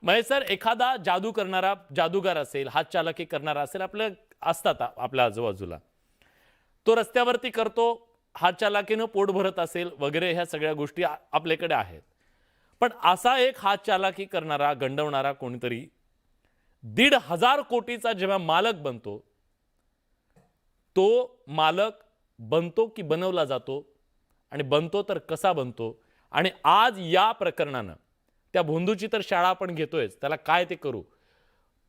Mahesh sir, एखादा जादू करणारा जादूगार असेल, हातचालाकी करणारा असेल, असतात आपल्या आजूबाजूला. तो रस्त्यावरती करतो, हातचालाकीनं पोट भरत असेल वगैरे, ह्या सगळ्या गोष्टी आपल्याकडे आहेत. पण असा एक हातचालाकी करणारा, गंडवणारा कोणीतरी 1,500 कोटीचा जेव्हा मालक बनतो, तो मालक बनतो की बनवला जातो, आणि बनतो तर कसा बनतो? आणि आज या प्रकरणानं त्या भोंदूची तर शाळा आपण घेतोयच, त्याला काय ते करू,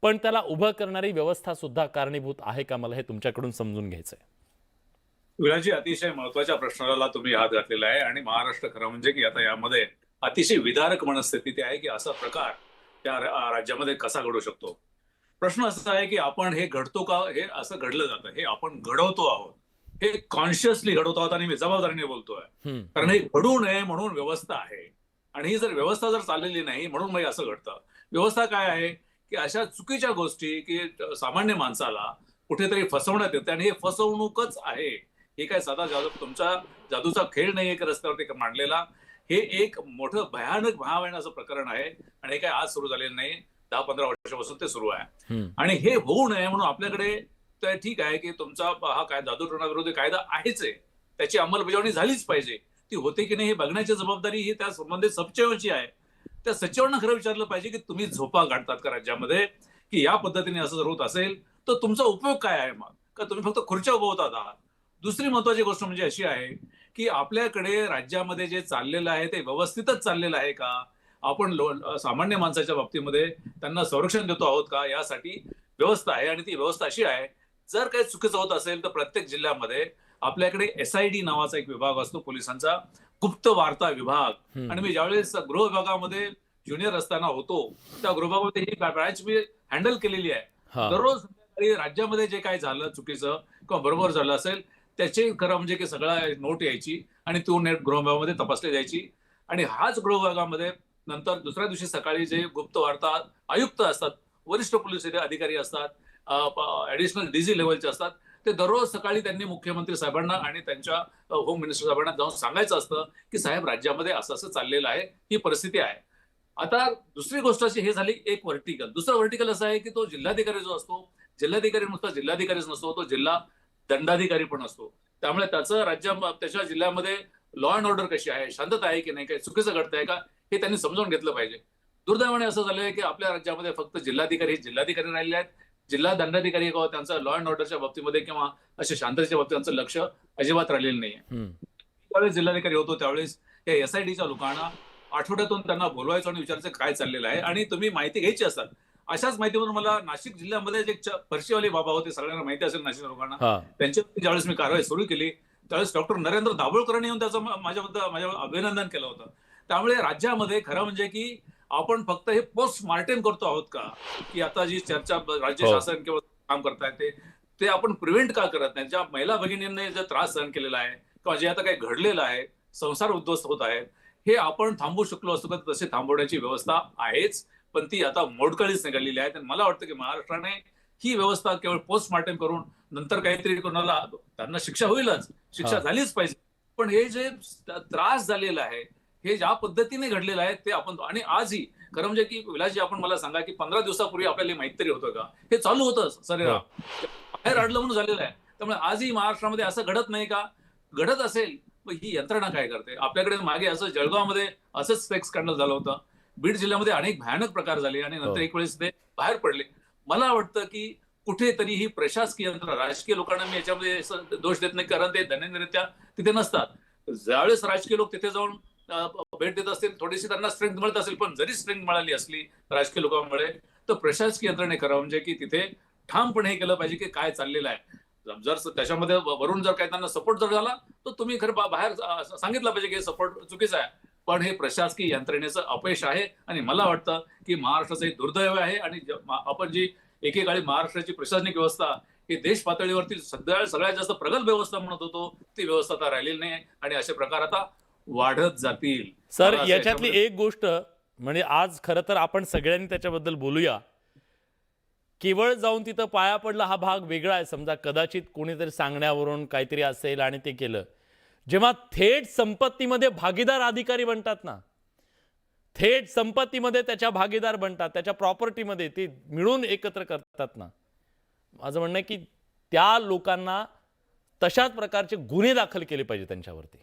पण त्याला उभं करणारी व्यवस्था सुद्धा कारणीभूत आहे का? मला हे तुमच्याकडून समजून घ्यायचंय. विराजी, अतिशय महत्वाच्या प्रश्नाला तुम्ही हात घातलेला आहे. आणि महाराष्ट्र खरं म्हणजे की आता यामध्ये अतिशय विदारक मनस्थिती आहे की असा प्रकार त्या राज्यामध्ये कसा घडू शकतो. प्रश्न असा आहे की आपण हे घडतो का, हे असं घडलं जातं, हे आपण घडवतो आहोत, हे कॉन्शियसली घडवतो आहोत. आणि मी जबाबदारीने बोलतोय, कारण हे घडू नये म्हणून व्यवस्था आहे. आणि ही जर व्यवस्था जर चाललेली नाही म्हणून मग असं घडतं. व्यवस्था काय आहे की अशा चुकीच्या गोष्टी की सामान्य माणसाला कुठेतरी फसवण्यात येते, आणि हे फसवणूकच आहे. हे काय साधा तुमचा जादूचा खेळ नाही एक रस्त्यावरती मांडलेला. हे एक मोठं भयानक भयावह असं प्रकरण आहे. आणि हे काय आज सुरू झालेलं नाही, 10-15 वर्षापासून ते सुरू आहे. आणि हे होऊ नये म्हणून आपल्याकडे तर ठीक आहे की तुमचा हा काय जादू टोणाविरोधी कायदा आहेच आहे, त्याची अंमलबजावणी झालीच पाहिजे. ती होते की नाही हे बघण्याची जबाबदारी ही त्या संबंधित सचिवांची आहे. त्या सचिवांना खरं विचारलं पाहिजे की तुम्ही झोपा काढतात का राज्यामध्ये, की या पद्धतीने असं जर होत असेल तर तुमचा उपयोग काय आहे? मग का तुम्ही फक्त खुर्च्या उभवतात आहात? दुसरी महत्वाची गोष्ट म्हणजे अशी आहे की आपल्याकडे राज्यामध्ये जे चाललेलं आहे ते व्यवस्थितच चाललेलं आहे का? आपण सामान्य माणसाच्या बाबतीमध्ये त्यांना संरक्षण देतो आहोत का? यासाठी व्यवस्था आहे. आणि ती व्यवस्था अशी आहे, जर काही चुकीचं होत असेल तर प्रत्येक जिल्ह्यामध्ये आपल्याकडे SID नावाचा एक विभाग असतो, पोलिसांचा गुप्त वार्ता विभाग. आणि मी ज्यावेळेस गृह विभागामध्ये ज्युनियर असताना होतो, त्या गृह विभागामध्ये ही ब्रँच मी हँडल केलेली आहे. दररोज संध्याकाळी राज्यामध्ये जे काय झालं चुकीचं किंवा बरोबर झालं असेल त्याची खरं म्हणजे की सगळा नोट यायची आणि तो नेट गृहविभागामध्ये तपासली जायची. आणि हाच गृहविभागामध्ये नंतर दुसऱ्या दिवशी सकाळी जे गुप्त वार्ता आयुक्त असतात, वरिष्ठ पोलीस अधिकारी असतात, ऍडिशनल DG लेवलचे असतात, ते दररोज सकाळी त्यांनी मुख्यमंत्री साहेबांना आणि त्यांच्या होम मिनिस्टर साहेबांना जाऊन सांगायचं असतं की साहेब राज्यामध्ये असं असं चाललेलं आहे, ही परिस्थिती आहे. आता दुसरी गोष्ट अशी हे झाली एक व्हर्टिकल. दुसरा व्हर्टिकल असा आहे की तो जिल्हाधिकारी जो असतो, जिल्हाधिकारी नुसता जिल्हाधिकारीच नसतो, तो जिल्हा दंडाधिकारी पण असतो. त्यामुळे त्याचं त्याच्या जिल्ह्यामध्ये लॉ अँड ऑर्डर कशी आहे, शांतता आहे की नाही, काही चुकीचं घडतंय का, हे त्यांनी समजावून घेतलं पाहिजे. दुर्दैवाने असं झालंय की आपल्या राज्यामध्ये फक्त जिल्हाधिकारी राहिले आहेत. जिल्हा दंडाधिकारी किंवा त्यांचं लॉ अँड ऑर्डरच्या बाबतीमध्ये किंवा अशा शांततेच्या बाबतीत त्यांचं लक्ष अजिबात राहिलेलं नाहीये. त्यावेळेस जिल्हाधिकारी होतो त्यावेळेस या SIDच्या लोकांना आठवड्यातून त्यांना बोलवायचं आणि विचारायचं काय चाललेलं आहे, आणि तुम्ही माहिती घ्यायची असतात. अशाच माहितीवरून मला नाशिक जिल्ह्यामध्ये जे फरशीवाले बाबा होते, सगळ्यांना माहिती असेल नाशिक लोकांना, त्यांच्यावरती ज्यावेळेस मी कारवाई सुरू केली त्यावेळेस डॉक्टर नरेंद्र दाभोळकरांनी येऊन त्याचं माझ्या अभिनंदन केलं होतं. त्यामुळे राज्यामध्ये खरं म्हणजे की आपण फक्त हे पोस्टमार्टेम करतो आहोत का, की आता जी चर्चा राज्य शासन किंवा काम करतायत ते आपण प्रिव्हेंट का करत नाही? ज्या महिला भगिनींनी जे त्रास सहन केलेला आहे किंवा जे आता काही घडलेलं आहे, संसार उद्ध्वस्त होत आहेत, हे आपण थांबवू शकलो असतो का? तसे थांबवण्याची व्यवस्था आहेच, पण ती आता मोडकळीच निघालेली आहे. आणि मला वाटतं की महाराष्ट्राने ही व्यवस्था केवळ पोस्टमार्टम करून नंतर काहीतरी कोणाला त्यांना शिक्षा होईलच, शिक्षा झालीच पाहिजे. पण हे जे त्रास झालेला आहे, हे ज्या पद्धतीने घडलेलं आहे ते आपण, आणि आजही खरं म्हणजे की विलासजी आपण मला सांगा की 15 दिवसापूर्वी आपल्याला माहित तरी होतं का? हे चालू होतं सरेराम, बाहेर अडलं म्हणून झालेलं आहे. त्यामुळे आजही महाराष्ट्रामध्ये असं घडत नाही का? घडत असेल मग ही यंत्रणा काय करते? आपल्याकडे मागे असं जळगावमध्ये असंच सेक्स स्कॅन्डल झालं होतं. बीड जिल्ह्यामध्ये अनेक भयानक प्रकार झाले आणि नंतर एक वेळेस ते बाहेर पडले. मला वाटतं की कुठेतरी ही प्रशासकीय यंत्रणा, राजकीय लोकांना मी याच्यामध्ये दोष देत नाही, कारण ते दैनंदिनरित्या तिथे नसतात. ज्यावेळेस राजकीय लोक तिथे जाऊन भेट देत असतील, थोडीशी त्यांना स्ट्रेंथ मिळत असेल, पण जरी स्ट्रेंथ मिळाली असली राजकीय लोकांमुळे, तर प्रशासकीय यंत्रणे करावं म्हणजे की तिथे ठामपणे हे केलं पाहिजे की काय चाललेलं आहे. जर त्याच्यामध्ये वरून जर काही त्यांना सपोर्ट जर झाला तर तुम्ही खरं बाहेर सांगितलं पाहिजे की सपोर्ट चुकीचा आहे. पण हे प्रशासकीय यंत्रणेचं अपयश आहे. आणि मला वाटतं की महाराष्ट्राचं हे दुर्दैव आहे. आणि आपण जी एकेकाळी महाराष्ट्राची प्रशासनिक व्यवस्था ही देश पातळीवरती सगळ्यात जास्त प्रगल्भ व्यवस्था म्हणत होतो, ती व्यवस्था आता राहिलेली नाही. आणि असे प्रकार आता वाढत जातील. सर, याच्यातली एक गोष्ट म्हणजे आज खरं तर आपण सगळ्यांनी त्याच्याबद्दल बोलूया. केवळ जाऊन तिथं पाया पडला हा भाग वेगळा आहे. समजा कदाचित कोणीतरी सांगण्यावरून काहीतरी असेल आणि ते केलं. जेव्हा थेट संपत्तीमध्ये भागीदार अधिकारी बनतात ना, थेट संपत्तीमध्ये त्याच्या भागीदार बनतात, त्याच्या प्रॉपर्टीमध्ये ते मिळून एकत्र करतात ना. माझं म्हणणं आहे की त्या लोकांना तशाच प्रकारचे गुन्हे दाखल केले पाहिजे त्यांच्यावरती.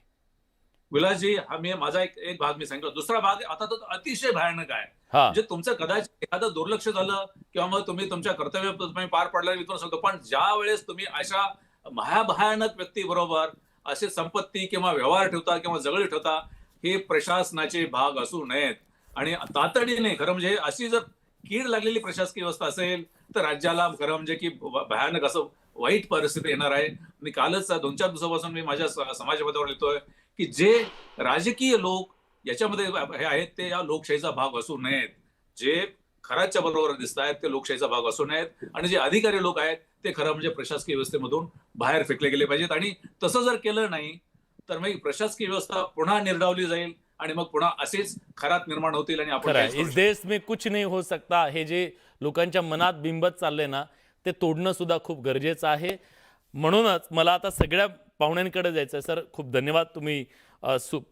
विलासजी, हा मी माझा एक भाग मी सांगितला. दुसरा भाग आता तो अतिशय भयानक आहे. हा, म्हणजे तुमचं कदाचित एखादं दुर्लक्ष झालं किंवा मग तुम्ही तुमच्या कर्तव्य तुम्ही पार पडला मी तुम्हाला सांगतो, पण ज्या वेळेस तुम्ही अशा महाभयानक व्यक्तीबरोबर असे संपत्ती किंवा व्यवहार ठेवता किंवा जवळ ठेवता, हे प्रशासनाचे भाग असू नयेत. आणि तातडीने खरं म्हणजे अशी जर कीड लागलेली प्रशासकीय व्यवस्था असेल तर राज्याला खरं म्हणजे की भयानक असं वाईट परिस्थिती येणार आहे. मी कालच 2-4 दिवसापासून मी माझ्या समाजपत्रावर लिहितोय की जे राजकीय लोक याच्यामध्ये हे आहेत ते या लोकशाहीचा भाग असू नयेत. जे खराच्या बरोबर दिसत आहेत ते लोकशाहीचा भाग असू नयेत, आणि जे अधिकारी लोक आहेत ते खरं म्हणजे प्रशासकीय व्यवस्थेमधून बाहेर फेकले गेले पाहिजेत. आणि तसं जर केलं नाही तर मग प्रशासकीय व्यवस्था पुन्हा निर्डावली जाईल आणि मग पुन्हा असेच खरात निर्माण होतील आणि आपण खरं काहीच आहे. करू इस शकत देश में कुछ नहीं हो सकता हे जे लोकांच्या मनात बिंबत चाललंय ना, ते तोडणं सुद्धा खूप गरजेचं आहे. म्हणूनच मला आता सगळ्या पाहुण्यांकडे जायचं आहे. सर, खूप धन्यवाद. तुम्ही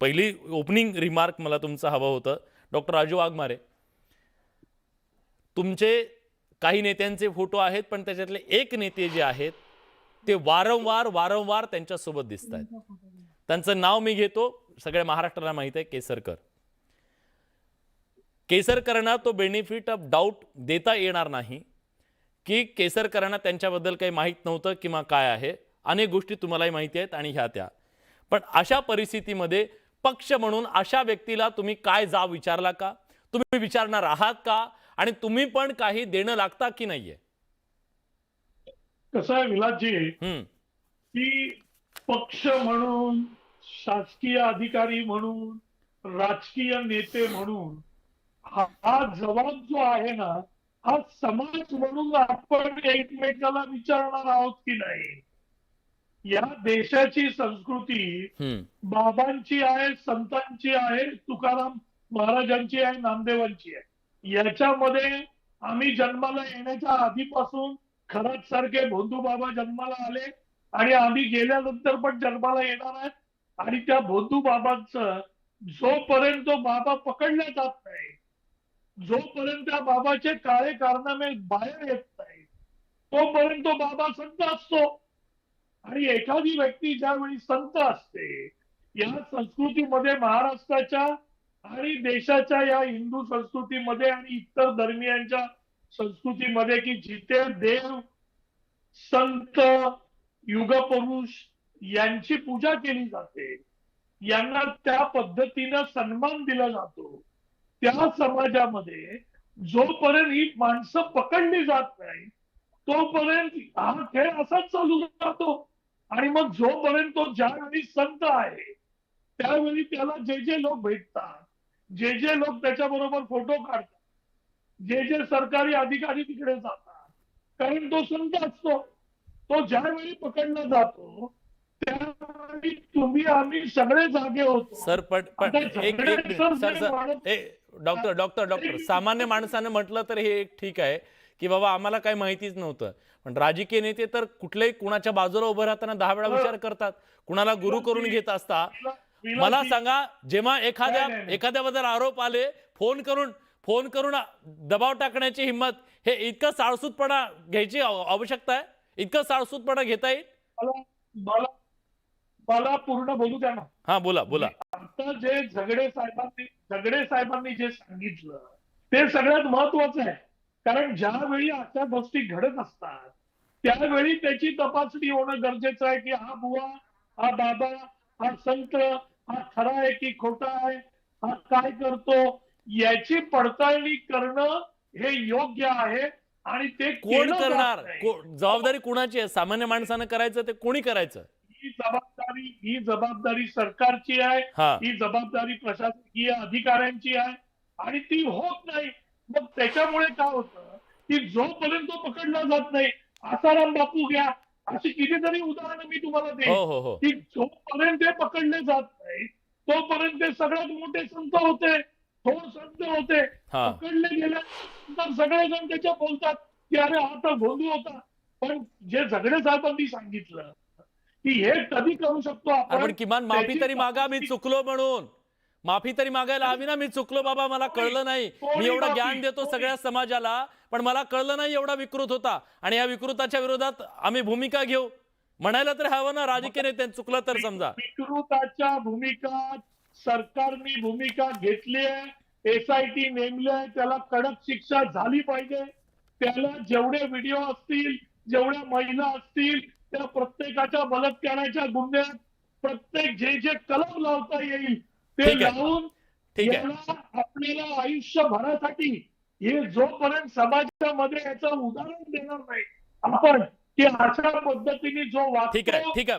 पहिली ओपनिंग रिमार्क मला तुमचं हवं होतं. डॉक्टर राजू वाघमारे, तुमचे काही नेत्यांचे फोटो आहेत, पण त्याच्यातले एक नेते जे आहेत ते वारंवार त्यांच्यासोबत दिसत आहेत. त्यांचं नाव मी घेतो, सगळ्या महाराष्ट्राला माहित आहे, केसरकर. केसरकरांना तो बेनिफिट ऑफ डाऊट देता येणार नाही की केसरकरांना त्यांच्याबद्दल काही माहीत नव्हतं किंवा काय आहे. अनेक गोष्टी तुम्हालाही माहिती आहेत आणि ह्या त्या. पण अशा परिस्थितीमध्ये पक्ष म्हणून अशा व्यक्तीला तुम्ही काय जाब विचारला का? तुम्ही विचारणार आहात का? आणि तुम्ही पण काही देणं लागता की नाहीये? कसं आहे विलासजी, हम्म, की पक्ष म्हणून, शासकीय अधिकारी म्हणून, राजकीय नेते म्हणून हा जबाब जो आहे ना, हा समाज म्हणून आपण एकमेकाला विचारणार आहोत की नाही. या देशाची संस्कृती बाबांची आहे, संतांची आहे, तुकाराम महाराजांची आहे, नामदेवांची आहे. याच्यामध्ये आम्ही जन्माला येण्याच्या आधीपासून खरात सारखे भोंदू बाबा जन्माला आले आणि आम्ही गेल्यानंतर पण जन्माला येणार आहेत. आणि त्या भोंदू बाबांचं जोपर्यंत बाबा पकडल्या जात नाही, जोपर्यंत त्या बाबाचे काळे कारनामे बाहेर येत नाही, तोपर्यंत बाबा संत असतो. आणि एखादी व्यक्ती ज्यावेळी संत असते, या संस्कृतीमध्ये, महाराष्ट्राच्या आणि देशाच्या या हिंदू संस्कृतीमध्ये आणि इतर धर्मियांच्या संस्कृतीमध्ये, की जिथे देव, संत, युगपुरुष यांची पूजा केली जाते, यांना त्या पद्धतीनं सन्मान दिला जातो, त्या समाजामध्ये जोपर्यंत ही माणसं पकडली जात नाही तोपर्यंत हा खेळ असाच चालू राहतो. आणि मग जोपर्यंत तो ज्यावेळी संत आहे त्यावेळी त्याला जे जे लोक भेटतात, जे जे लोक त्याच्याबरोबर फोटो काढतात, जे जे सरकारी अधिकारी तिकडे जातात, कारण तो संत असतो, तो ज्यावेळी पकडला जातो त्यावेळी तुम्ही आम्ही सगळे जागे होतो. सर, पण आता एक झगडे मिनिट सर सर जे सर वाढत- डॉक्टर सामान्य माणसाने म्हटलं तर हे एक ठीक आहे की बाबा आम्हाला काही माहितीच नव्हतं. पण राजकीय नेते तर कुठल्याही कुणाच्या बाजूला उभं राहताना 10 वेळा विचार करतात, कुणाला गुरु करून घेत असता. मला सांगा, जेव्हा एखाद्याबद्दल आरोप आले, फोन करून दबाव टाकण्याची हिंमत, हे इतकं साळसूदपणा घ्यायची आवश्यकता आहे? इतकं साळसूदपणा घेता येईल? मला पूर्ण बोलू द्या ना. हा, बोला. आता जे झगडे साहेबांनी जे सांगितलं ते सगळ्यात महत्वाचं आहे. कारण ज्यावेळी अशा गोष्टी घडत असतात त्यावेळी त्याची तपासणी होणं गरजेचं आहे, की हा बुवा, हा बाबा, हा संत, हा खरा आहे की खोटा आहे, हा काय करतो, याची पडताळणी करणं हे योग्य आहे. आणि ते कोण केलं जात करणार? नाही. जबाबदारी कोणाची आहे? सामान्य माणसानं करायचं ते कोणी करायचं? ही जबाबदारी सरकारची आहे, हा, ही जबाबदारी प्रशासकीय अधिकाऱ्यांची आहे. आणि ती होत नाही. मग त्याच्यामुळे काय होतं, की जोपर्यंत तो पकडला जात नाही, आसाराम बापू घ्या, अशी कितीतरी उदाहरणं मी तुम्हाला देईन, हो. की जोपर्यंत ते पकडले जात नाही तोपर्यंत ते सगळ्यात मोठे संत होते, थोर संत होते. हा. पकडले गेल्यानंतर सगळेजण त्याच्या बोलतात की अरे हा तर भोंदू होता. पण जे झगडे साहेबांनी सांगितलं की हे कधी करू शकतो पण आपण, किमान माफी त्याची तरी मागा, मी चुकलो म्हणून. माफी तरी मागायला हवी ना, मी चुकलो बाबा, मला कळलं नाही, मी एवढं ज्ञान देतो सगळ्या समाजाला, पण मला कळलं नाही एवढा विकृत होता, आणि या विकृताच्या विरोधात आम्ही भूमिका घेऊ म्हणायला तर हवं ना राजकीय नेत्यांनी, चुकलं तर समजा. विकृताच्या भूमिका सरकारने भूमिका घेतली आहे, SIT नेमलंय, त्याला कडक शिक्षा झाली पाहिजे. त्याला जेवढे व्हिडिओ असतील, जेवढ्या महिला असतील, त्या प्रत्येकाच्या बलात्काराच्या गुन्ह्यात प्रत्येक जे जे कलम लावता येईल ते ठीक आहे. लावून ठीक आहे. याला आपल्याला आयुष्यभरासाठी, हे जोपर्यंत समाजामध्ये याचं उदाहरण देणार नाही आपण, की अशा पद्धतीने जो ठीक आहे. वागतो ठीक आहे.